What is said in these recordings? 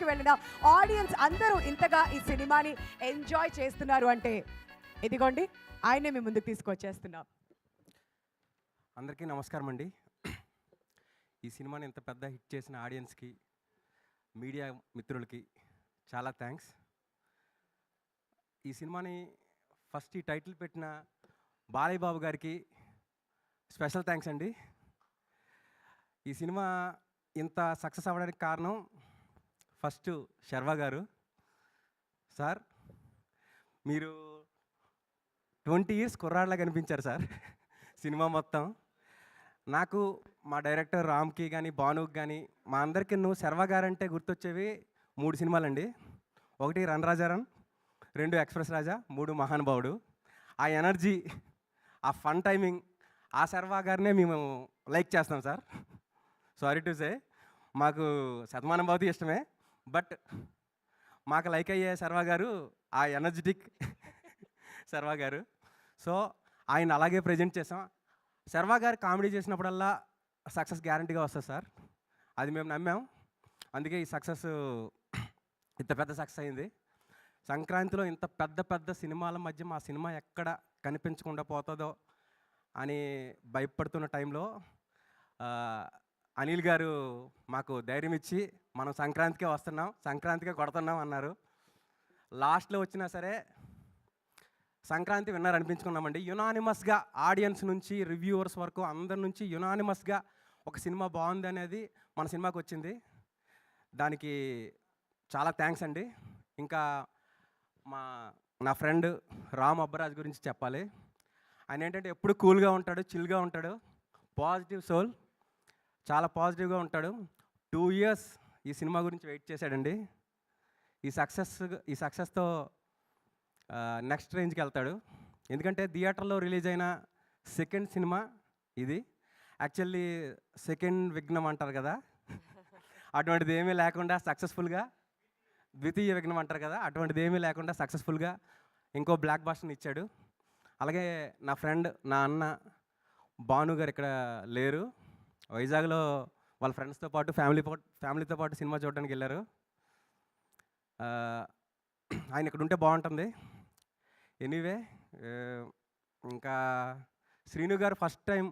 కి వెళ్ళిన ఆడియన్స్ అందరూ ఇంతగా ఈ సినిమాని ఎంజాయ్ చేస్తున్నారు అంటే ఇదిగోండి ఆయనే మీ ముందుకు తీసుకొచ్చేస్తున్నాం. అందరికీ నమస్కారం అండి. ఈ సినిమాని ఇంత పెద్ద హిట్ చేసిన ఆడియన్స్కి, మీడియా మిత్రులకి చాలా థ్యాంక్స్. ఈ సినిమాని ఫస్ట్ ఈ టైటిల్ పెట్టిన బాలయ్య బాబు గారికి స్పెషల్ థ్యాంక్స్ అండి. ఈ సినిమా ఇంత సక్సెస్ అవ్వడానికి కారణం ఫస్ట్ శర్వా గారు. సార్, మీరు 20 years కుర్రాళ్ళ కనిపించారు సార్ సినిమా మొత్తం. నాకు మా డైరెక్టర్ రామ్కి కానీ భానుకి కానీ మా అందరికీ శర్వా గారంటే గుర్తొచ్చేవి 3 సినిమాలండి. 1 రన్ రాజారన్, 2 ఎక్స్ప్రెస్ రాజా, 3 మహానుభావుడు. ఆ ఎనర్జీ, ఆ ఫన్ టైమింగ్, ఆ శర్వా గారినే మేము లైక్ చేస్తాం సార్. సారీ టు సే, మాకు శతమానం భవతి ఇష్టమే, బట్ మాకు లైక్ అయ్యే శర్వా గారు ఆ ఎనర్జెటిక్ శర్వా గారు. సో ఆయన అలాగే ప్రజెంట్ చేసాం. శర్వా గారు కామెడీ చేసినప్పుడల్లా సక్సెస్ గ్యారంటీగా వస్తుంది సార్. అది మేము నమ్మాం. అందుకే ఈ సక్సెస్ ఇంత పెద్ద సక్సెస్ అయింది. సంక్రాంతిలో ఇంత పెద్ద పెద్ద సినిమాల మధ్య మా సినిమా ఎక్కడ కనిపించకుండా పోతుందో అని భయపడుతున్న టైంలో అనిల్ గారు మాకు ధైర్యం ఇచ్చి మనం సంక్రాంతికే వస్తున్నాం, సంక్రాంతికే కొడుతున్నాం అన్నారు. లాస్ట్లో వచ్చినా సరే సంక్రాంతి విన్నర్ అనిపించుకున్నామండి. యునానిమస్గా ఆడియన్స్ నుంచి రివ్యూవర్స్ వరకు అందరి నుంచి యునానిమస్గా ఒక సినిమా బాగుంది అనేది మన సినిమాకి వచ్చింది. దానికి చాలా థ్యాంక్స్ అండి. ఇంకా నా ఫ్రెండ్ రామ్ అబ్బరాజ్ గురించి చెప్పాలి. ఆయన ఏంటంటే ఎప్పుడు కూల్గా ఉంటాడు, చిల్గా ఉంటాడు, పాజిటివ్ సోల్, చాలా పాజిటివ్గా ఉంటాడు. 2 years ఈ సినిమా గురించి వెయిట్ చేశాడండి. ఈ సక్సెస్తో నెక్స్ట్ రేంజ్కి వెళ్తాడు. ఎందుకంటే థియేటర్లో రిలీజ్ అయిన సెకండ్ సినిమా ఇది. యాక్చువల్లీ సెకండ్ విఘ్నం అంటారు కదా, అటువంటిది ఏమీ లేకుండా సక్సెస్ఫుల్గా, ద్వితీయ విఘ్నం అంటారు కదా, అటువంటిది ఏమీ లేకుండా సక్సెస్ఫుల్గా ఇంకో బ్లాక్ బాస్టర్ని ఇచ్చాడు. అలాగే నా ఫ్రెండ్, నా అన్న భాను గారు ఇక్కడ లేరు, వైజాగ్లో వాళ్ళ ఫ్రెండ్స్తో పాటు ఫ్యామిలీతో పాటు సినిమా చూడడానికి వెళ్ళారు. ఆయన ఇక్కడ ఉంటే బాగుంటుంది. ఎనీవే, ఇంకా శ్రీను గారు ఫస్ట్ టైం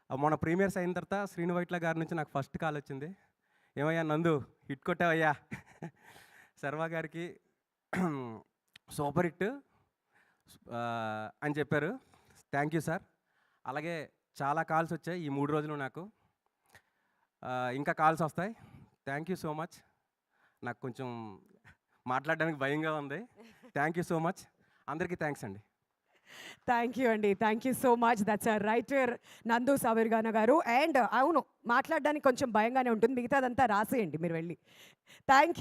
మొన్న ప్రీమియర్స్ అయిన తర్వాత శ్రీను వైట్ల గారి నుంచి నాకు ఫస్ట్ కాల్ వచ్చింది. ఏమయ్యా నందు, హిట్ కొట్టావయ్యా శర్వా గారికి సూపర్ హిట్ అని చెప్పారు. Thank you sir. అలాగే చాలా కాల్స్ వచ్చాయి ఈ 3 రోజులు నాకు. ఇంకా కాల్స్ వస్తాయి. Thank you so much. నాకు కొంచెం మాట్లాడడానికి భయంగా ఉంది. Thank you so much. అందరికీ థ్యాంక్స్ అండి. థ్యాంక్ యూ అండి. Thank you so much. That's a writer నందు సవిర్గాన గారు. అండ్ అవును, మాట్లాడడానికి కొంచెం భయంగానే ఉంటుంది, మిగతాదంతా రాసేయండి మీరు వెళ్ళి. థ్యాంక్